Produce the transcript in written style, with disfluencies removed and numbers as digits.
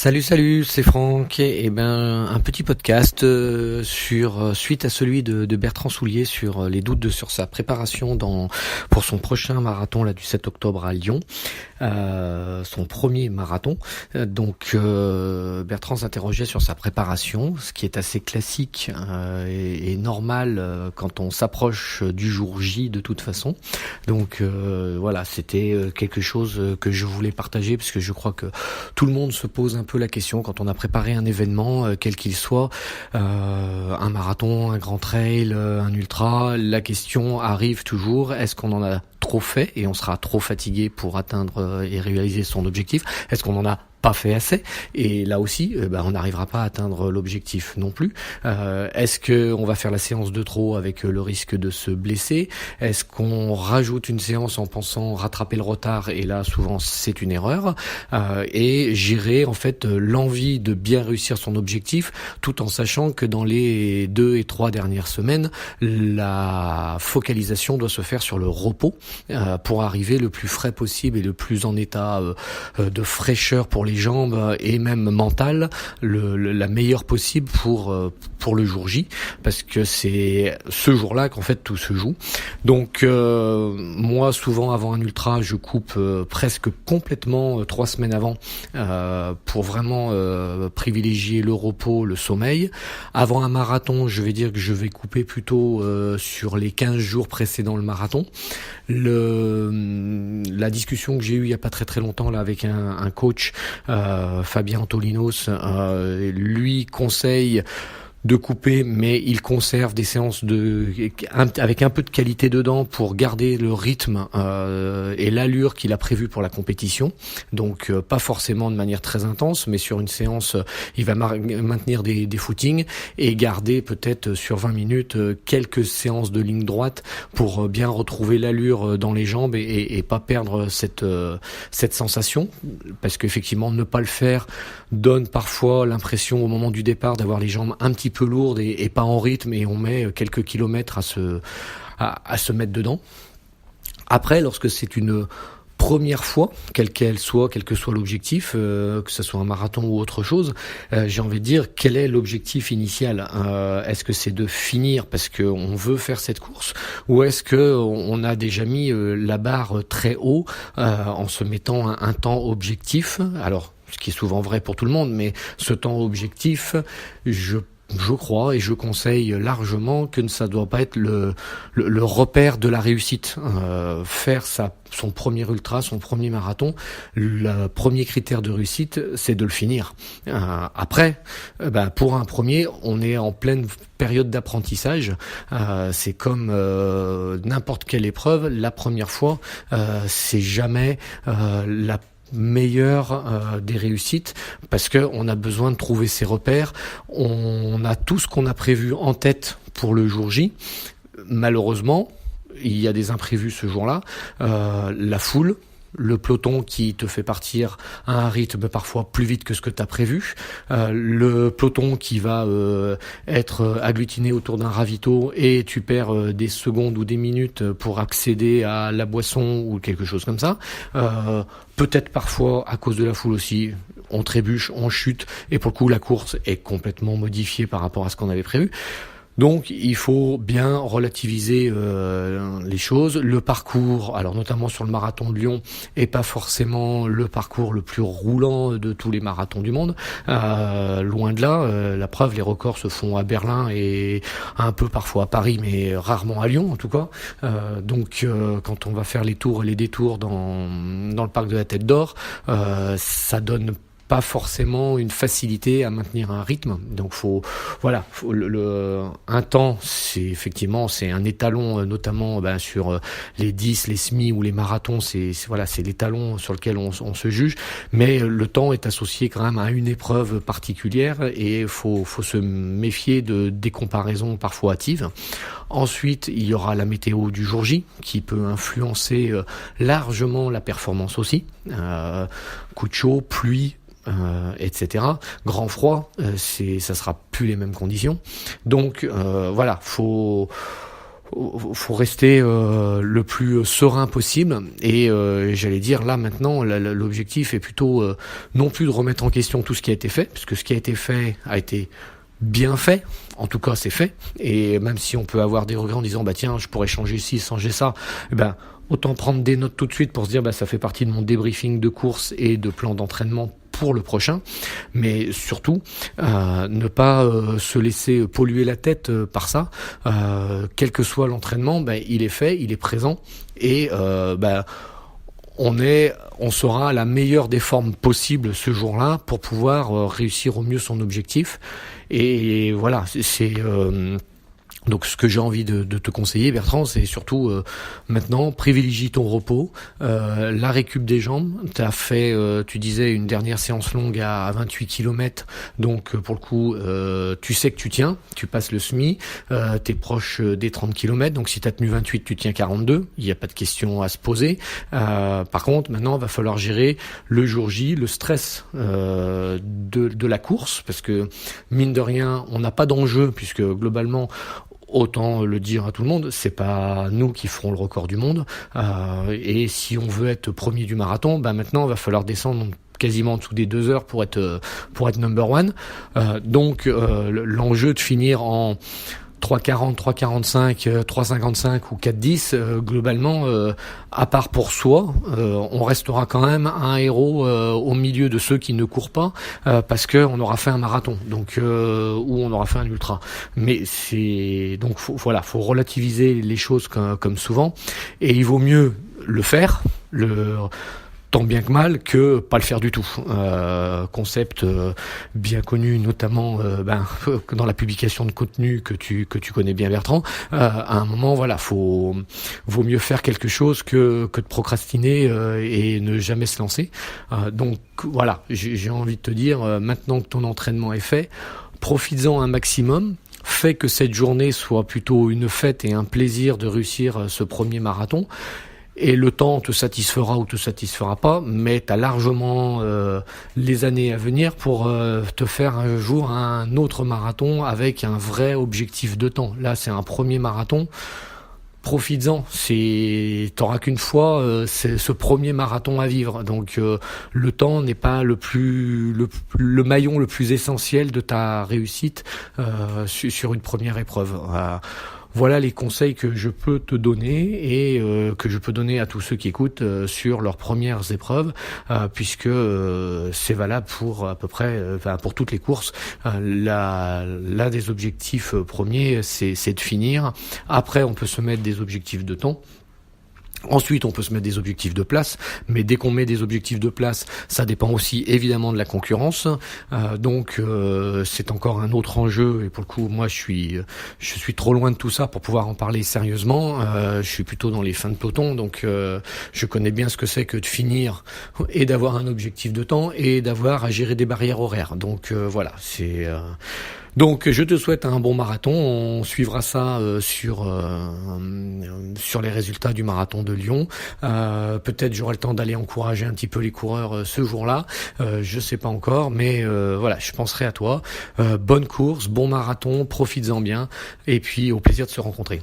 Salut, c'est Franck. Un petit podcast suite à celui de Bertrand Soulier sur les doutes sur sa préparation pour son prochain marathon là du 7 octobre à Lyon, son premier marathon. Bertrand s'interrogeait sur sa préparation, ce qui est assez classique et normal quand on s'approche du jour J de toute façon. C'était quelque chose que je voulais partager parce que je crois que tout le monde se pose un peu la question quand on a préparé un événement, quel qu'il soit, un marathon, un grand trail, un ultra, la question arrive toujours, est-ce qu'on en a trop fait et on sera trop fatigué pour atteindre et réaliser son objectif? Est-ce qu'on en a pas fait assez? Et là aussi, on n'arrivera pas à atteindre l'objectif non plus. Est-ce que on va faire la séance de trop avec le risque de se blesser? Est-ce qu'on rajoute une séance en pensant rattraper le retard? Et là, souvent, c'est une erreur. Et gérer en fait l'envie de bien réussir son objectif, tout en sachant que dans les 2 et 3 dernières semaines, la focalisation doit se faire sur le repos pour arriver le plus frais possible et le plus en état de fraîcheur pour les jambes et même mentale, la meilleure possible pour le jour J, parce que c'est ce jour-là qu'en fait tout se joue. Donc moi, souvent avant un ultra, je coupe presque complètement 3 semaines avant pour vraiment privilégier le repos, le sommeil. Avant un marathon, je vais dire que je vais couper plutôt sur les 15 jours précédant le marathon. La discussion que j'ai eue il y a pas très longtemps là avec un coach, Fabien Antolinos, lui conseille de couper, mais il conserve des séances avec un peu de qualité dedans pour garder le rythme et l'allure qu'il a prévu pour la compétition. Donc pas forcément de manière très intense, mais sur une séance, il va maintenir des footings et garder peut-être sur 20 minutes quelques séances de ligne droite pour bien retrouver l'allure dans les jambes et pas perdre cette sensation, parce qu'effectivement ne pas le faire donne parfois l'impression au moment du départ d'avoir les jambes un petit peu lourde et pas en rythme, et on met quelques kilomètres à se mettre dedans. Après, lorsque c'est une première fois, quelle que soit l'objectif, que ce soit un marathon ou autre chose, j'ai envie de dire, quel est l'objectif initial? Est-ce que c'est de finir parce qu'on veut faire cette course, ou est-ce que on a déjà mis la barre très haut en se mettant un temps objectif? Alors, ce qui est souvent vrai pour tout le monde, mais ce temps objectif, je crois et je conseille largement que ça doit pas être le repère de la réussite. Faire son premier ultra, son premier marathon, le premier critère de réussite, c'est de le finir. Après, pour un premier, on est en pleine période d'apprentissage. C'est comme n'importe quelle épreuve. La première fois, c'est jamais la meilleure des réussites, parce que on a besoin de trouver ses repères. On a tout ce qu'on a prévu en tête pour le jour J. Malheureusement, il y a des imprévus ce jour-là. La foule, le peloton qui te fait partir à un rythme parfois plus vite que ce que tu as prévu, le peloton qui va être agglutiné autour d'un ravito et tu perds des secondes ou des minutes pour accéder à la boisson ou quelque chose comme ça. Peut-être parfois à cause de la foule aussi, on trébuche, on chute, et pour le coup la course est complètement modifiée par rapport à ce qu'on avait prévu. Donc il faut bien relativiser les choses. Le parcours, alors notamment sur le marathon de Lyon, est pas forcément le parcours le plus roulant de tous les marathons du monde. Loin de là, la preuve, les records se font à Berlin et un peu parfois à Paris, mais rarement à Lyon en tout cas. Quand on va faire les tours et les détours dans le parc de la Tête d'Or, ça donne pas forcément une facilité à maintenir un rythme. Donc un temps, c'est un étalon, notamment sur les 10, les semi ou les marathons, c'est l'étalon sur lequel on se juge, mais le temps est associé quand même à une épreuve particulière et faut se méfier des comparaisons parfois hâtives. Ensuite, il y aura la météo du jour J qui peut influencer largement la performance aussi. Coup de chaud, pluie, etc. Grand froid, ça sera plus les mêmes conditions. Donc faut faut rester le plus serein possible et j'allais dire là maintenant l'objectif est plutôt non plus de remettre en question tout ce qui a été fait, puisque ce qui a été bien fait, en tout cas c'est fait, et même si on peut avoir des regrets en disant bah tiens je pourrais changer ci, changer ça, eh ben autant prendre des notes tout de suite pour se dire bah ça fait partie de mon débriefing de course et de plan d'entraînement pour le prochain, mais surtout ne pas se laisser polluer la tête par ça. Quel que soit l'entraînement, bah, il est fait, il est présent et bah, on sera à la meilleure des formes possibles ce jour-là pour pouvoir réussir au mieux son objectif. Et voilà, c'est donc ce que j'ai envie de te conseiller, Bertrand, c'est surtout maintenant privilégie ton repos, la récup des jambes. T'as fait, tu disais, une dernière séance longue à 28 km, donc pour le coup, tu sais que tu tiens, tu passes le SMI, t'es proche des 30 km, donc si t'as tenu 28, tu tiens 42, il n'y a pas de question à se poser. Par contre, maintenant, il va falloir gérer le jour J, le stress de la course, parce que mine de rien, on n'a pas d'enjeu, puisque globalement, autant le dire à tout le monde, c'est pas nous qui ferons le record du monde. Et si on veut être premier du marathon, bah maintenant, il va falloir descendre quasiment en dessous des 2 heures pour être number one. Donc, l'enjeu de finir en 3,40, 3,45, 3,55 ou 4,10, globalement, à part pour soi, on restera quand même un héros au milieu de ceux qui ne courent pas, parce que on aura fait un marathon, donc ou on aura fait un ultra. Mais c'est donc faut relativiser les choses comme souvent, et il vaut mieux le faire, tant bien que mal que pas le faire du tout. Concept bien connu, notamment dans la publication de contenu que tu connais bien, Bertrand. À un moment, voilà, vaut mieux faire quelque chose que de procrastiner et ne jamais se lancer. Donc voilà, j'ai envie de te dire, maintenant que ton entraînement est fait, profites-en un maximum. Fais que cette journée soit plutôt une fête et un plaisir de réussir ce premier marathon. Et le temps te satisfera ou te satisfera pas, mais tu as largement les années à venir pour te faire un jour un autre marathon avec un vrai objectif de temps. Là, c'est un premier marathon. Profites-en, t'auras qu'une fois c'est ce premier marathon à vivre. Donc le temps n'est pas le maillon le plus essentiel de ta réussite sur une première épreuve. Voilà les conseils que je peux te donner et que je peux donner à tous ceux qui écoutent sur leurs premières épreuves, puisque c'est valable pour à peu près pour toutes les courses. L'un des objectifs premiers, c'est de finir. Après, on peut se mettre des objectifs de temps. Ensuite, on peut se mettre des objectifs de place, mais dès qu'on met des objectifs de place, ça dépend aussi évidemment de la concurrence. Donc, c'est encore un autre enjeu. Et pour le coup, moi, je suis trop loin de tout ça pour pouvoir en parler sérieusement. Je suis plutôt dans les fins de peloton, donc je connais bien ce que c'est que de finir et d'avoir un objectif de temps et d'avoir à gérer des barrières horaires. Donc voilà, c'est donc je te souhaite un bon marathon. On suivra ça sur les résultats du marathon de Lyon. Peut-être j'aurai le temps d'aller encourager un petit peu les coureurs ce jour-là. Je sais pas encore, mais voilà, je penserai à toi. Bonne course, bon marathon, profites-en bien, et puis au plaisir de se rencontrer.